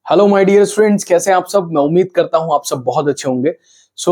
Hello my dear friends, कैसे हैं आप सब। मैं उम्मीद करता हूं आप सब बहुत अच्छे होंगे।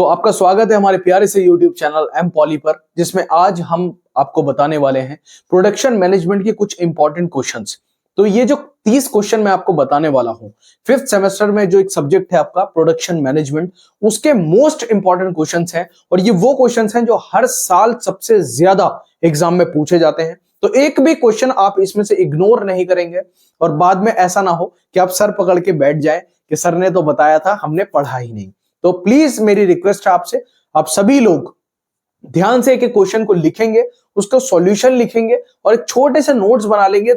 आपका स्वागत है हमारे प्यारे से यूट्यूब चैनल एम पॉली पर, जिसमें आज हम आपको बताने वाले हैं प्रोडक्शन मैनेजमेंट के कुछ इंपॉर्टेंट क्वेश्चंस। तो ये जो 30 क्वेश्चन मैं आपको बताने वाला हूं, 5th सेमेस्टर में जो एक सब्जेक्ट है आपका प्रोडक्शन मैनेजमेंट, उसके मोस्ट इंपॉर्टेंट क्वेश्चंस हैं। और ये वो क्वेश्चंस हैं जो हर साल सबसे ज्यादा एग्जाम में पूछे जाते हैं। तो एक भी क्वेश्चन आप इसमें से इग्नोर नहीं करेंगे और बाद में ऐसा ना हो कि आप सर पकड़ के बैठ जाए कि सर ने तो बताया था, हमने पढ़ा ही नहीं। तो प्लीज मेरी रिक्वेस्ट है आपसे, आप सभी लोग ध्यान से एक एक क्वेश्चन को लिखेंगे, उसका सॉल्यूशन लिखेंगे और एक छोटे से नोट्स बना लेंगे।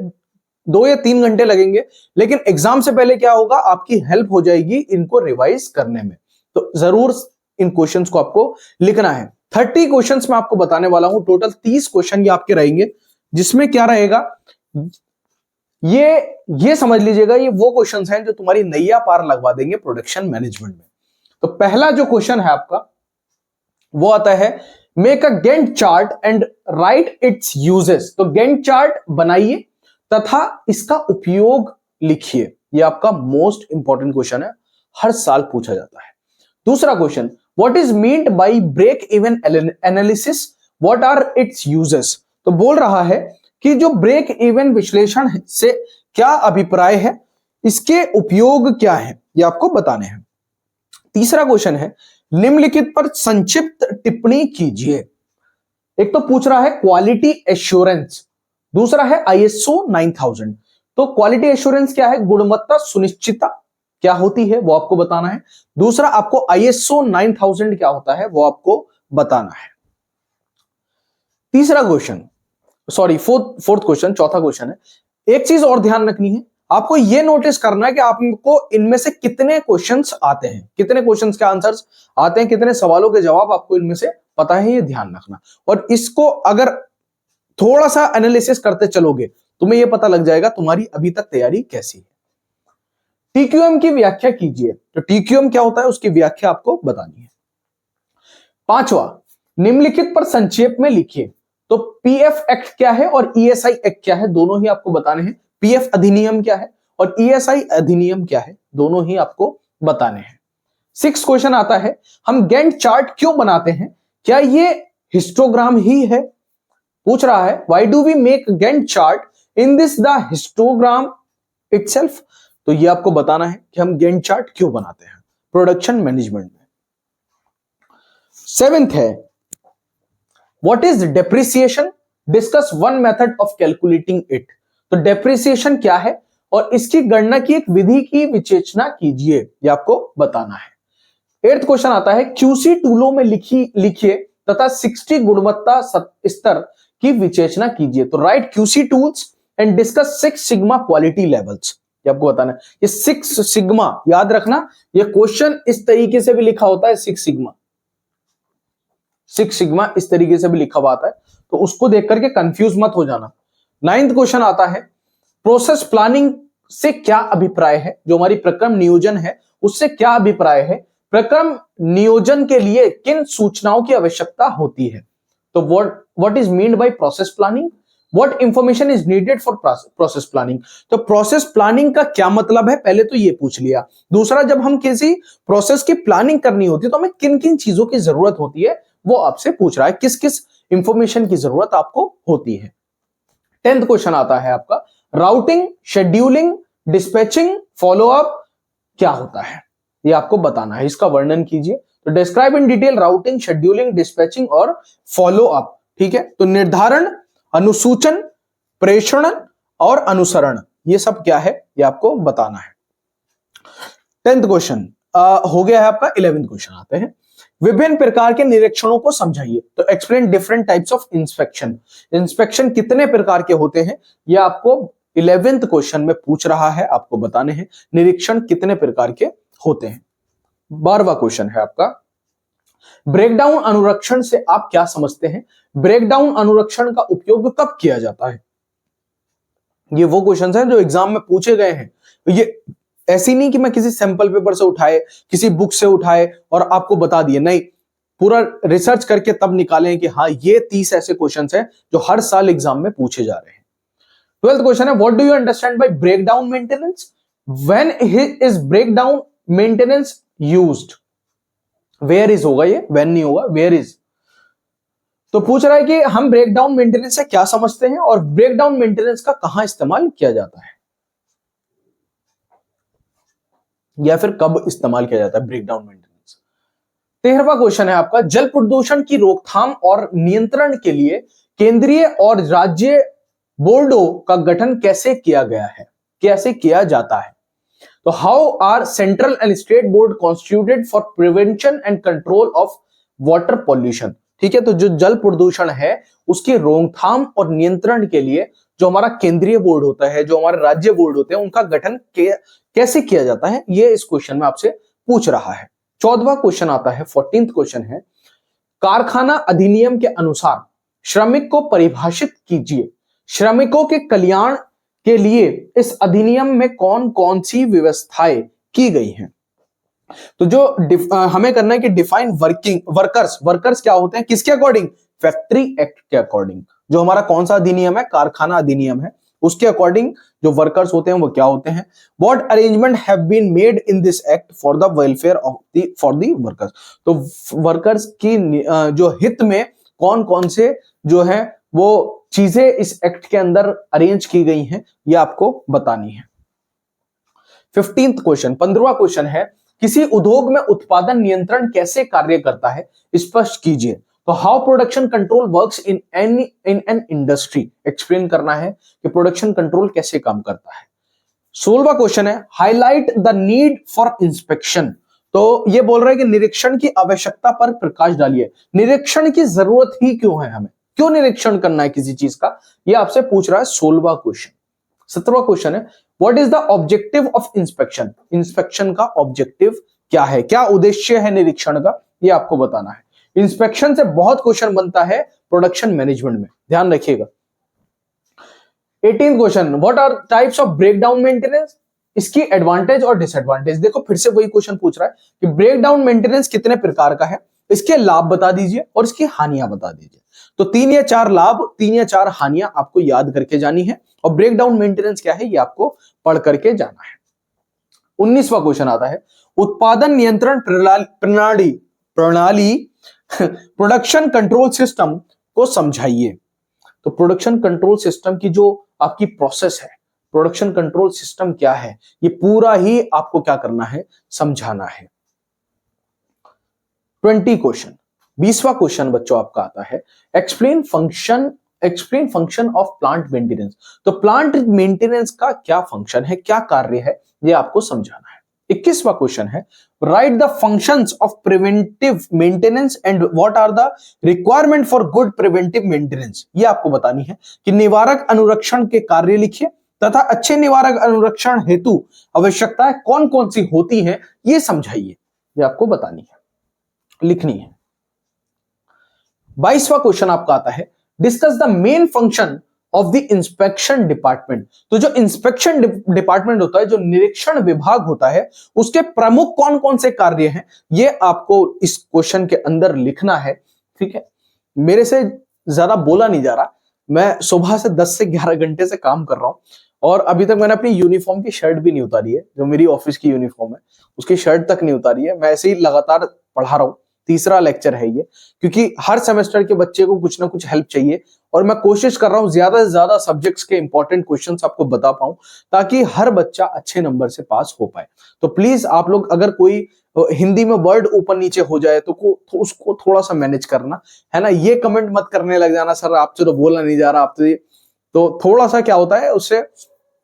2 या 3 घंटे लगेंगे, लेकिन एग्जाम से पहले क्या होगा, आपकी हेल्प हो जाएगी इनको रिवाइज करने में। तो जरूर इन क्वेश्चंस को आपको लिखना है। 30 क्वेश्चंस मैं आपको बताने वाला हूं। टोटल 30 क्वेश्चन ये आपके रहेंगे, जिसमें क्या रहेगा, ये समझ लीजिएगा, ये वो क्वेश्चंस हैं जो तुम्हारी नैया पार लगवा देंगे प्रोडक्शन मैनेजमेंट में। तो पहला जो क्वेश्चन है आपका वो आता है, make a Gantt chart and right it's uses. तो गैंट चार्ट बनाइए तथा इसका उपयोग लिखिए। ये आपका मोस्ट इंपॉर्टेंट क्वेश्चन है, हर साल पूछा जाता है। दूसरा question, what is meant by break even analysis, what are its uses. तो बोल रहा है कि जो ब्रेक इवन विश्लेषण से क्या अभिप्राय है, इसके उपयोग क्या है, ये आपको बताने हैं। तीसरा क्वेश्चन है, निम्नलिखित पर संक्षिप्त टिप्पणी कीजिए। एक तो पूछ रहा है क्वालिटी एश्योरेंस, दूसरा है आईएसओ 9000। तो क्वालिटी एश्योरेंस क्या है, गुणवत्ता सुनिश्चितता क्या होती है वो आपको बताना है। दूसरा, आपको आईएसओ 9000 क्या होता है वो आपको बताना है। तीसरा क्वेश्चन, सॉरी फोर्थ क्वेश्चन, चौथा क्वेश्चन है, एक चीज और ध्यान रखनी है, आपको यह नोटिस करना है कि आपको इनमें से कितने क्वेश्चंस आते हैं, कितने क्वेश्चंस के आंसर्स आते हैं, कितने सवालों के जवाब आपको इनमें से पता है, ये ध्यान रखना। और इसको अगर थोड़ा सा एनालिसिस करते चलोगे, तुम्हें यह पता लग जाएगा तुम्हारी अभी तक तैयारी कैसी है। टीक्यूएम की व्याख्या कीजिए। तो टीक्यूएम क्या होता है, उसकी व्याख्या आपको बतानी है। पांचवा, निम्नलिखित पर संक्षेप में लिखिए। तो पीएफ एक्ट क्या है और ईएसआई एक्ट क्या है, दोनों ही आपको बताने हैं। पीएफ अधिनियम क्या है और ईएसआई अधिनियम क्या है, दोनों ही आपको बताने हैं। 6 क्वेश्चन आता है, हम गैंट चार्ट क्यों बनाते हैं, क्या ये हिस्टोग्राम ही है। पूछ रहा है, why do we make Gantt chart, in this the histogram itself. तो ये आपको बताना है कि हम गैंट चार्ट क्यों बनाते हैं प्रोडक्शन मैनेजमेंट में। 7th है, what is depreciation, discuss one method of calculating it. तो डेप्रिसिएशन क्या है और इसकी गणना की एक विधि की विवेचना कीजिए, ये आपको बताना है। 8th क्वेश्चन आता है, क्यूसी टूलों में लिखिए तथा 60 गुणवत्ता स्तर की विवेचना कीजिए। तो right QC tools and discuss 6 sigma quality levels, ये आपको बताना है। ये 6 सिग्मा याद रखना, ये क्वेश्चन इस तरीके से भी लिखा होता है, 6 सिग्मा इस तरीके से भी लिखा हुआ आता है, तो उसको देख करके कंफ्यूज मत हो जाना। 9th क्वेश्चन आता है, प्रोसेस प्लानिंग से क्या अभिप्राय है, जो हमारी प्रक्रम नियोजन है उससे क्या अभिप्राय है, प्रक्रम नियोजन के लिए किन सूचनाओं की आवश्यकता होती है। तो what is meant by process planning, what information is needed for process planning. तो प्रोसेस प्लानिंग का क्या मतलब है, पहले तो ये पूछ लिया। दूसरा, जब हम किसी प्रोसेस की प्लानिंग करनी होती है तो हमें किन किन चीजों की जरूरत होती है वो आपसे पूछ रहा है, किस किस इंफॉर्मेशन की जरूरत आपको होती है। 10th क्वेश्चन आता है आपका, राउटिंग, शेड्यूलिंग, डिस्पैचिंग, फॉलोअप क्या होता है, ये आपको बताना है, इसका वर्णन कीजिए। तो describe in detail routing, scheduling, dispatching और फॉलोअप। ठीक है, तो निर्धारण, अनुसूचन, प्रेषण और अनुसरण, ये सब क्या है ये आपको बताना है। 10th क्वेश्चन हो गया है आपका। 11th क्वेश्चन आते हैं, विभिन्न प्रकार के निरीक्षणों को समझाइए। तो explain different types of inspection. Inspection कितने प्रकार के होते हैं, यह आपको 11th क्वेश्चन में पूछ रहा है, आपको बताने हैं निरीक्षण कितने प्रकार के होते हैं। 12वां क्वेश्चन है आपका, ब्रेकडाउन अनुरक्षण से आप क्या समझते हैं, ब्रेकडाउन अनुरक्षण का उपयोग कब किया जाता है। ये वो क्वेश्चन हैं जो एग्जाम में पूछे गए हैं। ये ऐसी नहीं कि मैं किसी सैंपल पेपर से उठाए, किसी बुक से उठाए और आपको बता दिए, नहीं, पूरा रिसर्च करके तब निकाले कि हाँ ये 30 ऐसे क्वेश्चंस हैं जो हर साल एग्जाम में पूछे जा रहे हैं। 12th क्वेश्चन है, what do you understand by breakdown maintenance. When is breakdown maintenance used, where is होगा, ये व्हेन नहीं होगा, वेयर इज। तो पूछ रहा है कि हम ब्रेकडाउन मेंटेनेंस से क्या समझते हैं और ब्रेकडाउन मेंटेनेंस का कहां इस्तेमाल किया जाता है, या फिर कब इस्तेमाल किया जाता है ब्रेकडाउन मेंटेनेंस। 13वां क्वेश्चन है आपका, जल प्रदूषण की रोकथाम और नियंत्रण के लिए केंद्रीय और राज्य बोर्डों का गठन कैसे किया गया है, कैसे किया जाता है। तो how are central and state board constituted for prevention and control of water pollution. ठीक है, तो जो जल प्रदूषण है उसकी रोकथाम और नियंत्रण के लिए जो हमारा केंद्रीय बोर्ड होता है, जो हमारे राज्य बोर्ड होते हैं, उनका गठन कैसे किया जाता है, ये इस क्वेश्चन में आपसे पूछ रहा है। 14वां क्वेश्चन आता है, 14th क्वेश्चन है, कारखाना अधिनियम के अनुसार श्रमिक को परिभाषित कीजिए। श्रमिकों के कल्याण के लिए इस अधिनियम में कौन कौन सी व्यवस्थाएं की गई हैं। तो जो हमें करना है कि डिफाइन वर्किंग वर्कर्स, वर्कर्स क्या होते हैं, किसके अकॉर्डिंग, फैक्ट्री एक्ट के अकॉर्डिंग। जो हमारा कौन सा अधिनियम है, कारखाना अधिनियम है, उसके अकॉर्डिंग जो वर्कर्स होते हैं वो क्या होते हैं। What arrangement have been made in this act for the welfare of the for the workers. तो वर्कर्स की जो हित में कौन कौन से जो है वो चीजें इस एक्ट के अंदर अरेंज की गई हैं, ये आपको बतानी है। 15th क्वेश्चन, 15वां क्वेश्चन है, किसी उद्योग में उत्पादन नियंत्रण कैसे कार्य करता है, स्पष्ट कीजिए। तो how production control works in an industry, explain करना है कि प्रोडक्शन कंट्रोल कैसे काम करता है। 16वां क्वेश्चन है, highlight the need for inspection. तो ये बोल रहा है कि निरीक्षण की आवश्यकता पर प्रकाश डालिए। निरीक्षण की जरूरत ही क्यों है, हमें क्यों निरीक्षण करना है किसी चीज का, ये आपसे पूछ रहा है 16वां क्वेश्चन। 17वां क्वेश्चन है, what is the objective of inspection. Inspection का ऑब्जेक्टिव क्या है, क्या उद्देश्य है निरीक्षण का, ये आपको बताना है। इंस्पेक्शन से बहुत क्वेश्चन बनता है प्रोडक्शन मैनेजमेंट में, ध्यान रखिएगा। 18th question, what are types of breakdown maintenance. इसकी एडवांटेज और डिसएडवांटेज, देखो फिर से वही क्वेश्चन पूछ रहा है कि ब्रेकडाउन मेंटेनेंस कितने प्रकार का है, इसके लाभ बता दीजिए और इसकी हानियां बता दीजिए। तो 3 या 4 लाभ, 3 या 4 हानियां आपको याद करके जानी है, और ब्रेकडाउन मेंटेनेंस क्या है ये आपको पढ़ करके जाना है। 19वां क्वेश्चन आता है, उत्पादन नियंत्रण प्रणाली प्रोडक्शन कंट्रोल सिस्टम को समझाइए। तो प्रोडक्शन कंट्रोल सिस्टम की जो आपकी प्रोसेस है, प्रोडक्शन कंट्रोल सिस्टम क्या है, ये पूरा ही आपको क्या करना है, समझाना है। 20 क्वेश्चन, 20वां क्वेश्चन बच्चों आपका आता है, explain function of plant maintenance. तो प्लांट मेंटेनेंस का क्या फंक्शन है, क्या कार्य है, ये आपको समझाना है। 21वां क्वेश्चन है, write the functions of preventive maintenance and what are the requirement for good preventive maintenance. ये आपको बतानी है कि निवारक अनुरक्षण के कार्य लिखिए तथा अच्छे निवारक अनुरक्षण हेतु आवश्यकताएं कौन कौन सी होती हैं, ये समझाइए, ये आपको बतानी है, लिखनी है। 22वां क्वेश्चन आपका आता है, discuss the main function of the inspection department. तो जो इंस्पेक्शन डिपार्टमेंट होता है, जो निरीक्षण विभाग होता है, उसके प्रमुख कौन कौन से कार्य हैं, ये आपको इस क्वेश्चन के अंदर लिखना है। ठीक है, मेरे से ज्यादा बोला नहीं जा रहा, मैं सुबह से 10 से 11 घंटे से काम कर रहा हूं और अभी तक मैंने अपनी यूनिफॉर्म की शर्ट भी नहीं उतारी है, जो मेरी ऑफिस की यूनिफॉर्म है उसकी शर्ट तक नहीं उतारी है। मैं ऐसे ही लगातार पढ़ा रहा हूं, तीसरा लेक्चर है ये, क्योंकि हर सेमेस्टर के बच्चे को कुछ ना कुछ हेल्प चाहिए और मैं कोशिश कर रहा हूं ज्यादा से ज्यादा सब्जेक्ट्स के इंपॉर्टेंट क्वेश्चंस आपको बता पाऊं ताकि हर बच्चा अच्छे नंबर से पास हो पाए। तो प्लीज आप लोग, अगर कोई हिंदी में वर्ड ऊपर नीचे हो जाए तो उसको थोड़ा सा मैनेज करना है ना। ये कमेंट मत करने लग जाना, सर आपसे तो बोला नहीं जा रहा, आपसे तो थोड़ा सा क्या होता है, उससे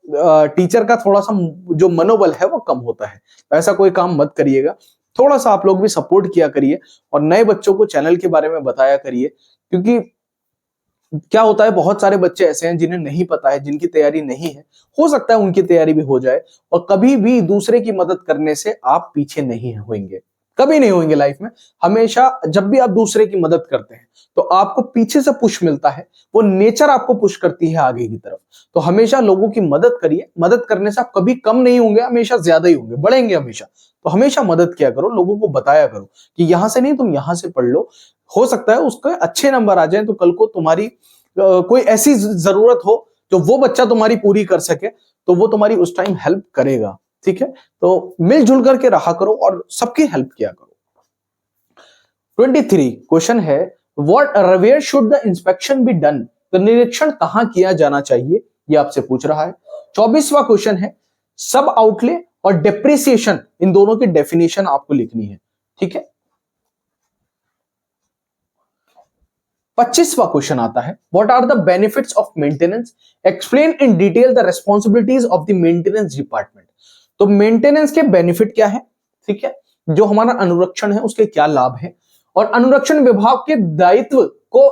टीचर का थोड़ा सा जो मनोबल है वो कम होता है। ऐसा कोई काम मत करिएगा, थोड़ा सा आप लोग भी सपोर्ट किया करिए और नए बच्चों को चैनल के बारे में बताया करिए, क्योंकि क्या होता है बहुत सारे बच्चे ऐसे हैं जिन्हें नहीं पता है, जिनकी तैयारी नहीं है, हो सकता है उनकी तैयारी भी हो जाए। और कभी भी दूसरे की मदद करने से आप पीछे नहीं होंगे, कभी नहीं होंगे लाइफ में। हमेशा जब भी आप दूसरे की मदद करते हैं तो आपको पीछे से पुश मिलता है, वो नेचर आपको पुश करती है आगे की तरफ। तो हमेशा लोगों की मदद करिए, मदद करने से आप कभी कम नहीं होंगे, हमेशा ज्यादा ही होंगे, बढ़ेंगे हमेशा। तो हमेशा मदद किया करो, लोगों को बताया करो कि यहां से नहीं तुम यहां से पढ़ लो, हो सकता है उसके अच्छे नंबर आ जाए तो कल को तुम्हारी कोई ऐसी जरूरत हो जो वो बच्चा तुम्हारी पूरी कर सके, तो वो तुम्हारी उस टाइम हेल्प करेगा। ठीक है, तो मिलजुल करके रहा करो और सबकी हेल्प किया करो। 23 क्वेश्चन है, where should the inspection be done, तो निरीक्षण कहां किया जाना चाहिए, ये आपसे पूछ रहा है। 24वां क्वेश्चन है, सब आउटले और डेप्रिसिएशन, इन दोनों की डेफिनेशन आपको लिखनी है, ठीक है। 25वां क्वेश्चन आता है, what are the benefits of maintenance, explain in detail the responsibilities of the maintenance department. तो मेंटेनेंस के बेनिफिट क्या है, ठीक है, जो हमारा अनुरक्षण है उसके क्या लाभ है, और अनुरक्षण विभाग के दायित्व को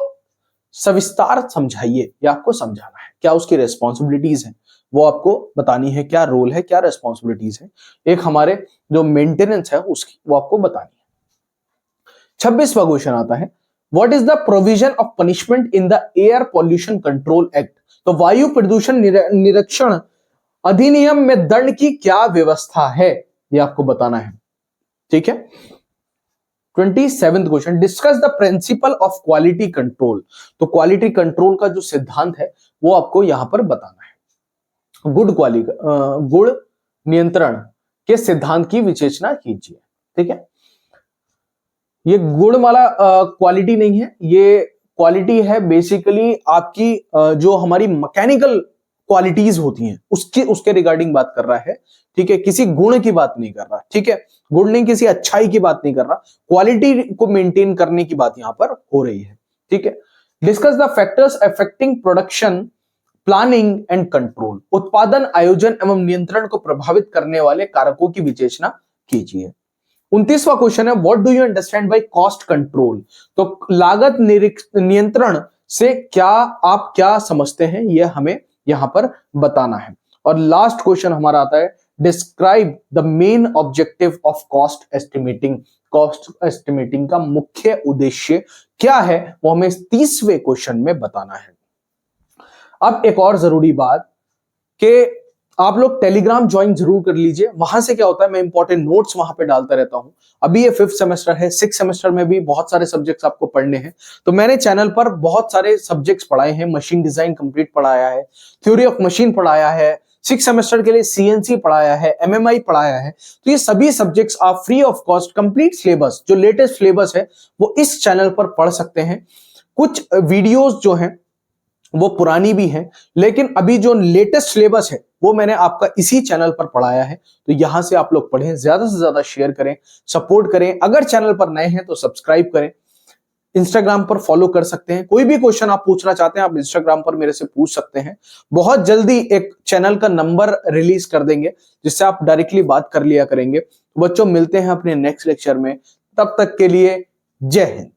सविस्तार समझाइए, या आपको समझाना है, क्या उसकी रिस्पॉन्सिबिलिटीज है वो आपको बतानी है, क्या रोल है, क्या रिस्पॉन्सिबिलिटीज है एक हमारे जो मेंटेनेंस है उसकी, वो आपको बतानी है। 26वां क्वेश्चन आता है, what is the provision of punishment in the air pollution control act, तो वायु प्रदूषण निरीक्षण अधिनियम में दंड की क्या व्यवस्था है, ये आपको बताना है, ठीक है। 27th question, discuss the principle of quality control, तो क्वालिटी कंट्रोल का जो सिद्धांत है वो आपको यहां पर बताना है। गुण नियंत्रण के सिद्धांत की विवेचना कीजिए, ठीक है। ये गुण वाला क्वालिटी नहीं है, ये क्वालिटी है बेसिकली आपकी जो हमारी मैकेनिकल क्वालिटीज होती हैं उसके रिगार्डिंग बात कर रहा है, ठीक है, किसी गुण की बात नहीं कर रहा, ठीक है, गुण नहीं, किसी अच्छाई की बात नहीं कर रहा, क्वालिटी को मेंटेन करने की बात यहां पर हो रही है, ठीक है। Discuss the factors affecting production planning and control, उत्पादन आयोजन एवं नियंत्रण को प्रभावित करने वाले कारकों की विवेचना कीजिए। 29वां क्वेश्चन है, what do you understand by cost control, तो लागत नियंत्रण से आप क्या समझते हैं, यह हमें यहां पर बताना है। और लास्ट क्वेश्चन हमारा आता है, describe the main objective of cost estimating, cost estimating का मुख्य उद्देश्य क्या है वो हमें 30वें क्वेश्चन में बताना है। अब एक और जरूरी बात कि आप लोग टेलीग्राम ज्वाइन जरूर कर लीजिए, वहां से क्या होता है मैं इंपॉर्टेंट नोट्स वहां पे डालता रहता हूं। अभी ये 5th सेमेस्टर है, 6th सेमेस्टर में भी बहुत सारे सब्जेक्ट्स आपको पढ़ने हैं, तो मैंने चैनल पर बहुत सारे सब्जेक्ट्स पढ़ाए हैं, मशीन डिजाइन कंप्लीट पढ़ाया है, थ्योरी ऑफ मशीन पढ़ाया है, 6th सेमेस्टर के लिए CNC पढ़ाया है, MMI पढ़ाया है, तो ये सभी सब्जेक्ट्स आप free of cost complete syllabus, जो लेटेस्ट सिलेबस है वो इस चैनल पर पढ़ सकते हैं। कुछ वीडियोस जो हैं वो पुरानी भी है, लेकिन अभी जो लेटेस्ट सिलेबस है वो मैंने आपका इसी चैनल पर पढ़ाया है, तो यहां से आप लोग पढ़ें, ज्यादा से ज्यादा शेयर करें, सपोर्ट करें। अगर चैनल पर नए हैं तो सब्सक्राइब करें, इंस्टाग्राम पर फॉलो कर सकते हैं, कोई भी क्वेश्चन आप पूछना चाहते हैं आप इंस्टाग्राम पर मेरे से पूछ सकते हैं। बहुत जल्दी एक चैनल का नंबर रिलीज कर देंगे जिससे आप डायरेक्टली बात कर लिया करेंगे। तो बच्चों मिलते हैं अपने नेक्स्ट लेक्चर में, तब तक के लिए जय हिंद।